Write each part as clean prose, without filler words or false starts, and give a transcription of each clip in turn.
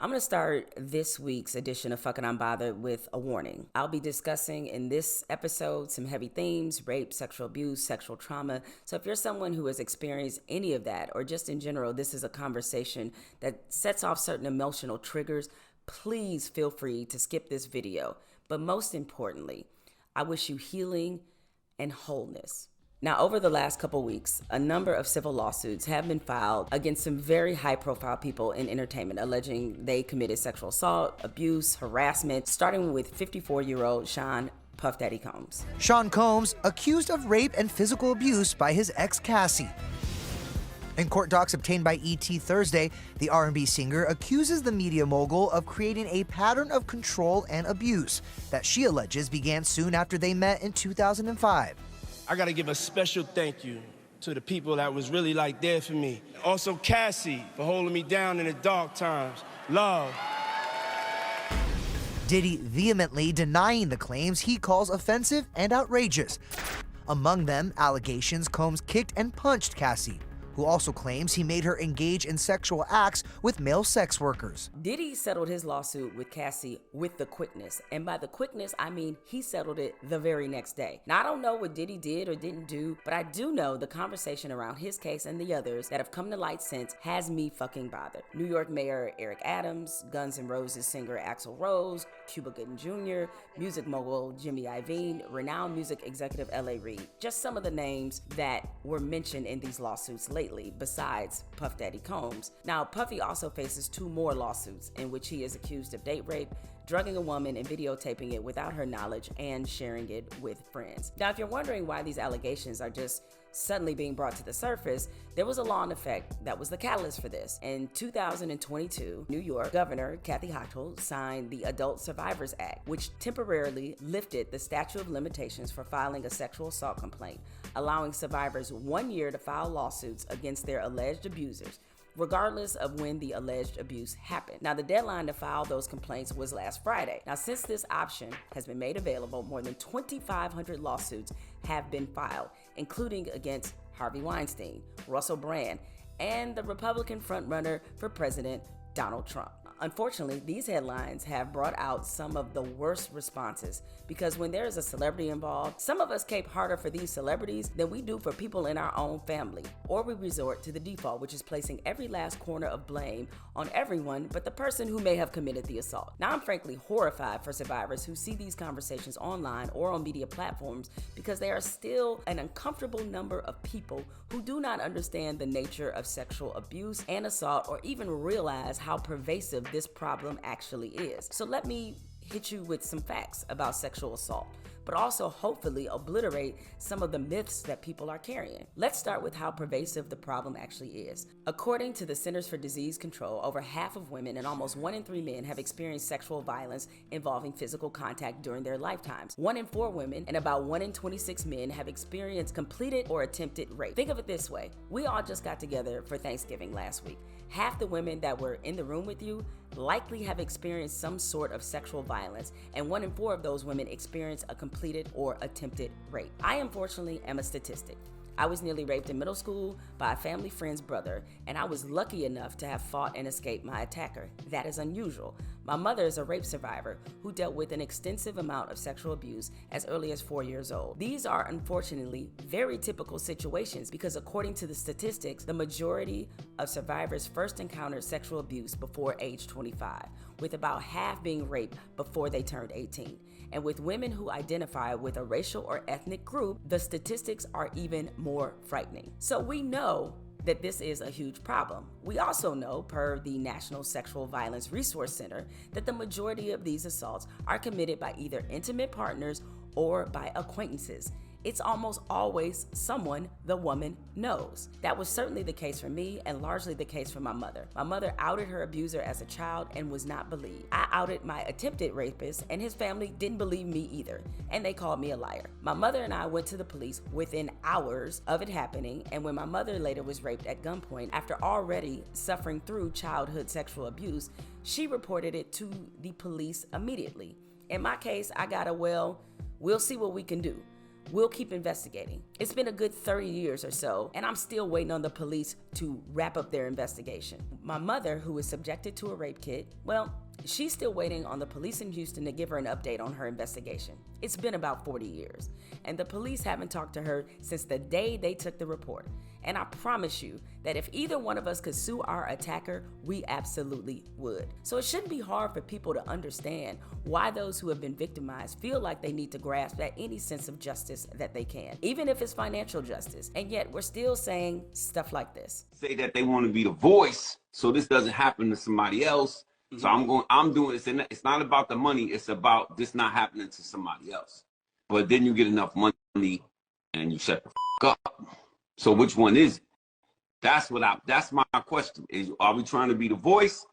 I'm going to start this week's edition of Fucking Unbothered with a warning. I'll be discussing in this episode some heavy themes, rape, sexual abuse, sexual trauma. So if you're someone who has experienced any of that, or just in general, this is a conversation that sets off certain emotional triggers, please feel free to skip this video. But most importantly, I wish you healing and wholeness. Now, over the last couple weeks, a number of civil lawsuits have been filed against some very high-profile people in entertainment, alleging they committed sexual assault, abuse, harassment, starting with 54-year-old Sean Puff Daddy Combs. Sean Combs accused of rape and physical abuse by his ex Cassie. In court docs obtained by ET Thursday, the R&B singer accuses the media mogul of creating a pattern of control and abuse that she alleges began soon after they met in 2005. I gotta give a special thank you to the people that was really like there for me. Also Cassie for holding me down in the dark times. Love. Diddy vehemently denying the claims he calls offensive and outrageous. Among them, allegations Combs kicked and punched Cassie, who also claims he made her engage in sexual acts with male sex workers. Diddy settled his lawsuit with Cassie with the quickness. And by the quickness, I mean he settled it the very next day. Now, I don't know what Diddy did or didn't do, but I do know the conversation around his case and the others that have come to light since has me fucking bothered. New York Mayor Eric Adams, Guns N' Roses singer Axl Rose, Cuba Gooding Jr., music mogul Jimmy Iovine, renowned music executive L.A. Reid. Just some of the names that were mentioned in these lawsuits lately, besides Puff Daddy Combs. Now, Puffy also faces 2 more lawsuits in which he is accused of date rape, drugging a woman and videotaping it without her knowledge and sharing it with friends. Now, if you're wondering why these allegations are just suddenly being brought to the surface, there was a law in effect that was the catalyst for this. In 2022, New York Governor Kathy Hochul signed the Adult Survivors Act, which temporarily lifted the statute of limitations for filing a sexual assault complaint, allowing survivors 1 year to file lawsuits against their alleged abusers, regardless of when the alleged abuse happened. Now, the deadline to file those complaints was last Friday. Now, since this option has been made available, more than 2,500 lawsuits have been filed, including against Harvey Weinstein, Russell Brand, and the Republican frontrunner for President Donald Trump. Unfortunately, these headlines have brought out some of the worst responses because when there is a celebrity involved, some of us cape harder for these celebrities than we do for people in our own family, or we resort to the default, which is placing every last corner of blame on everyone but the person who may have committed the assault. Now, I'm frankly horrified for survivors who see these conversations online or on media platforms because there are still an uncomfortable number of people who do not understand the nature of sexual abuse and assault or even realize how pervasive this problem actually is. So let me hit you with some facts about sexual assault, but also hopefully obliterate some of the myths that people are carrying. Let's start with how pervasive the problem actually is. According to the Centers for Disease Control, over half of women and almost 1 in 3 men have experienced sexual violence involving physical contact during their lifetimes. 1 in 4 women and about 1 in 26 men have experienced completed or attempted rape. Think of it this way. We all just got together for Thanksgiving last week. Half the women that were in the room with you likely have experienced some sort of sexual violence, and 1 in 4 of those women experience a completed or attempted rape. I unfortunately am a statistic. I was nearly raped in middle school by a family friend's brother, and I was lucky enough to have fought and escaped my attacker. That is unusual. My mother is a rape survivor who dealt with an extensive amount of sexual abuse as early as 4 years old. These are unfortunately very typical situations because according to the statistics, the majority of survivors first encountered sexual abuse before age 25, with about half being raped before they turned 18. And with women who identify with a racial or ethnic group, the statistics are even more frightening. So we know that this is a huge problem. We also know, per the National Sexual Violence Resource Center, that the majority of these assaults are committed by either intimate partners or by acquaintances. It's almost always someone the woman knows. That was certainly the case for me and largely the case for my mother. My mother outed her abuser as a child and was not believed. I outed my attempted rapist and his family didn't believe me either, and they called me a liar. My mother and I went to the police within hours of it happening, and when my mother later was raped at gunpoint after already suffering through childhood sexual abuse, she reported it to the police immediately. In my case, I got a we'll see what we can do. we'll keep investigating. It's been a good 30 years or so, and I'm still waiting on the police to wrap up their investigation. My mother, who was subjected to a rape kit, well, she's still waiting on the police in Houston to give her an update on her investigation. It's been about 40 years, and the police haven't talked to her since the day they took the report. And I promise you that if either one of us could sue our attacker, we absolutely would. So it shouldn't be hard for people to understand why those who have been victimized feel like they need to grasp at any sense of justice that they can, even if it's financial justice. And yet we're still saying stuff like this. Say that they want to be the voice so this doesn't happen to somebody else. So I'm doing this, and it's not about the money, it's about this not happening to somebody else. But then you get enough money and you shut the up. So which one is it? That's my question. Are we trying to be the voice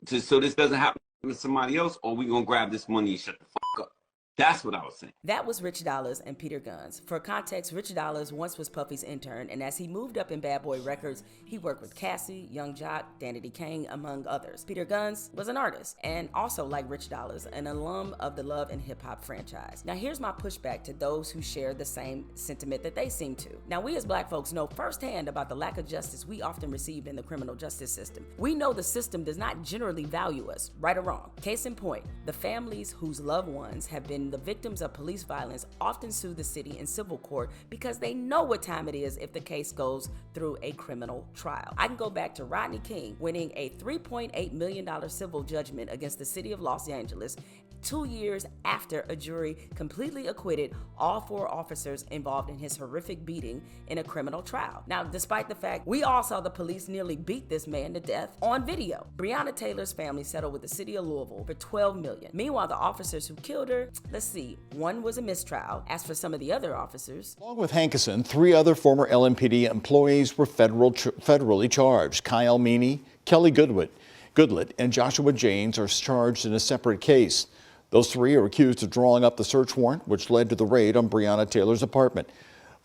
so this doesn't happen to somebody else, or are we gonna grab this money and shut the up? That's what I was saying. That was Rich Dollaz and Peter Gunz. For context, Rich Dollaz once was Puffy's intern, and as he moved up in Bad Boy Records, he worked with Cassie, Young Jock, Danity Kane, among others. Peter Gunz was an artist, and also, like Rich Dollaz, an alum of the Love and Hip Hop franchise. Now here's my pushback to those who share the same sentiment that they seem to. Now we as black folks know firsthand about the lack of justice we often receive in the criminal justice system. We know the system does not generally value us, right or wrong. Case in point, the families whose loved ones have been the victims of police violence often sue the city in civil court because they know what time it is if the case goes through a criminal trial. I can go back to Rodney King winning a $3.8 million civil judgment against the city of Los Angeles 2 years after a jury completely acquitted all 4 officers involved in his horrific beating in a criminal trial. Now, despite the fact we all saw the police nearly beat this man to death on video, Breonna Taylor's family settled with the city of Louisville for $12 million. Meanwhile, the officers who killed her, let's see, one was a mistrial. As for some of the other officers, along with Hankerson, 3 other former LMPD employees were federally charged. Kyle Meany, Kelly Goodlett, and Joshua James are charged in a separate case. Those 3 are accused of drawing up the search warrant, which led to the raid on Breonna Taylor's apartment.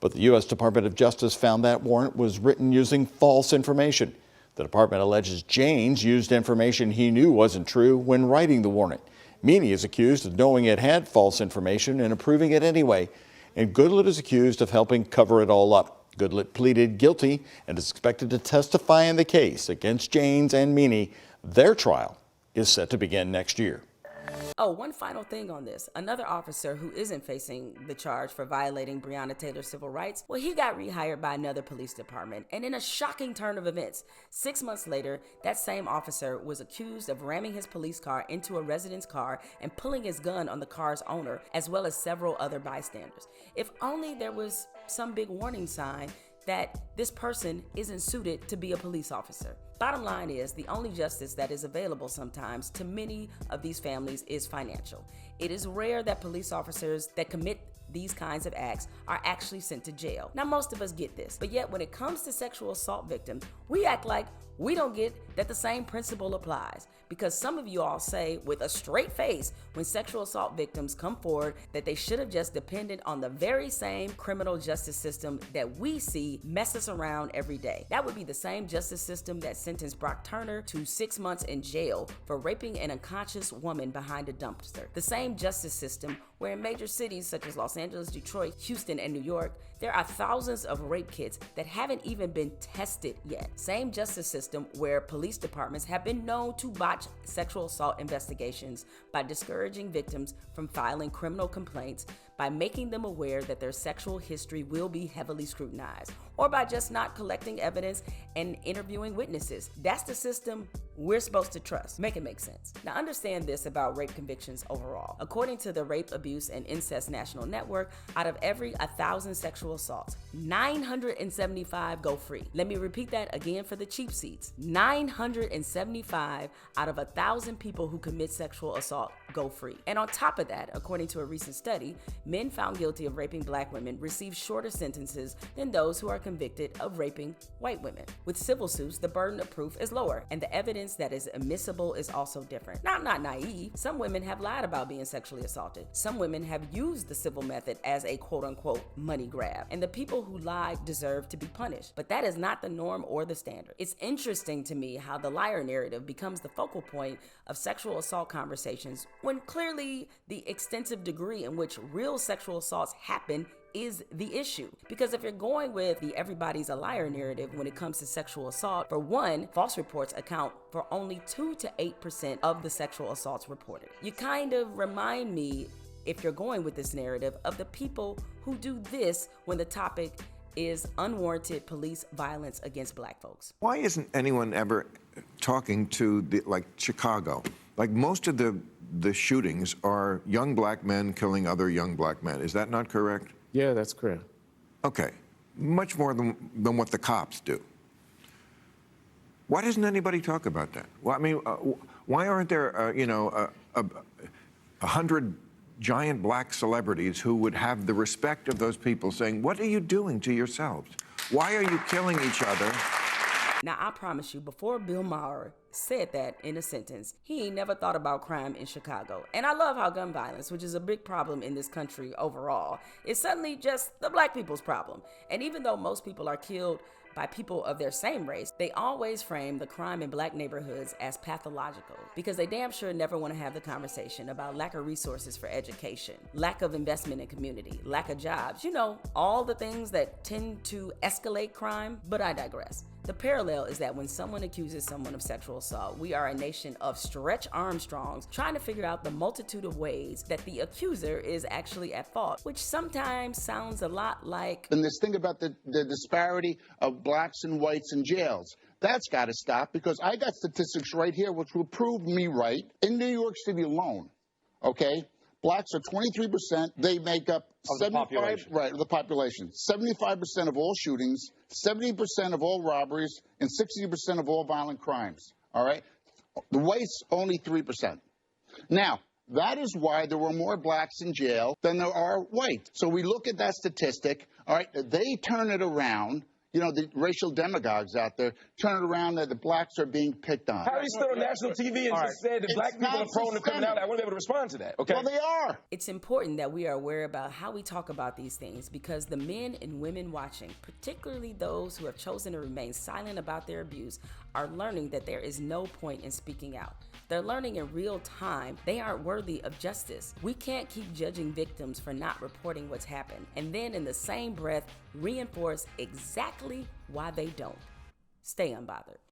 But the U.S. Department of Justice found that warrant was written using false information. The department alleges James used information he knew wasn't true when writing the warrant. Meany is accused of knowing it had false information and approving it anyway. And Goodlett is accused of helping cover it all up. Goodlett pleaded guilty and is expected to testify in the case against James and Meany. Their trial is set to begin next year. Oh, one final thing on this. Another officer who isn't facing the charge for violating Breonna Taylor's civil rights, well, he got rehired by another police department. And in a shocking turn of events, 6 months later, that same officer was accused of ramming his police car into a resident's car and pulling his gun on the car's owner, as well as several other bystanders. If only there was some big warning sign that this person isn't suited to be a police officer. Bottom line is, the only justice that is available sometimes to many of these families is financial. It is rare that police officers that commit these kinds of acts are actually sent to jail. Now, most of us get this, but yet when it comes to sexual assault victims, we act like we don't get that the same principle applies, because some of you all say with a straight face when sexual assault victims come forward that they should have just depended on the very same criminal justice system that we see mess us around every day. That would be the same justice system that sentenced Brock Turner to 6 months in jail for raping an unconscious woman behind a dumpster. The same justice system where in major cities such as Los Angeles, Detroit, Houston, and New York, there are thousands of rape kits that haven't even been tested yet. Same justice system where police departments have been known to botch sexual assault investigations by discouraging victims from filing criminal complaints, by making them aware that their sexual history will be heavily scrutinized, or by just not collecting evidence and interviewing witnesses. That's the system we're supposed to trust. Make it make sense. Now understand this about rape convictions overall. According to the Rape, Abuse, and Incest National Network, out of every 1,000 sexual assaults, 975 go free. Let me repeat that again for the cheap seats. 975 out of 1,000 people who commit sexual assault go free. And on top of that, according to a recent study, men found guilty of raping black women receive shorter sentences than those who are convicted of raping white women. With civil suits, the burden of proof is lower, and the evidence that is admissible is also different. Now, I'm not naive. Some women have lied about being sexually assaulted. Some women have used the civil method as a quote-unquote money grab, and the people who lied deserve to be punished. But that is not the norm or the standard. It's interesting to me how the liar narrative becomes the focal point of sexual assault conversations when clearly the extensive degree in which real sexual assaults happen is the issue. Because if you're going with the everybody's a liar narrative when it comes to sexual assault, for one, false reports account for only 2 to 8% of the sexual assaults reported. You kind of remind me, if you're going with this narrative, of the people who do this when the topic is unwarranted police violence against black folks. Why isn't anyone ever talking to like Chicago? Like most of the shootings are young black men killing other young black men. Is that not correct? Yeah, that's correct. Okay, much more than what the cops do. Why doesn't anybody talk about that? Well, I mean, why aren't there, 100 giant black celebrities who would have the respect of those people saying, what are you doing to yourselves? Why are you killing each other? Now, I promise you, before Bill Maher said that in a sentence, he ain't never thought about crime in Chicago. And I love how gun violence, which is a big problem in this country overall, is suddenly just the black people's problem. And even though most people are killed by people of their same race, they always frame the crime in black neighborhoods as pathological because they damn sure never want to have the conversation about lack of resources for education, lack of investment in community, lack of jobs, all the things that tend to escalate crime. But I digress. The parallel is that when someone accuses someone of sexual assault, we are a nation of Stretch Armstrongs trying to figure out the multitude of ways that the accuser is actually at fault, which sometimes sounds a lot like... And this thing about the disparity of blacks and whites in jails, that's got to stop, because I got statistics right here which will prove me right. In New York City alone, okay, blacks are 23%. They make up of the population. Right, of the population. 75% of all shootings, 70% of all robberies, and 60% of all violent crimes. All right? The whites, only 3%. Now, that is why there were more blacks in jail than there are whites. So we look at that statistic. All right? They turn it around. The racial demagogues out there turn it around that the blacks are being picked on. How are you still on national TV and just said that black people are prone to criminality? I wouldn't be able to respond to that, okay? Well, they are. It's important that we are aware about how we talk about these things because the men and women watching, particularly those who have chosen to remain silent about their abuse, are learning that there is no point in speaking out. They're learning in real time they aren't worthy of justice. We can't keep judging victims for not reporting what's happened and then in the same breath reinforce exactly why they don't. Stay unbothered.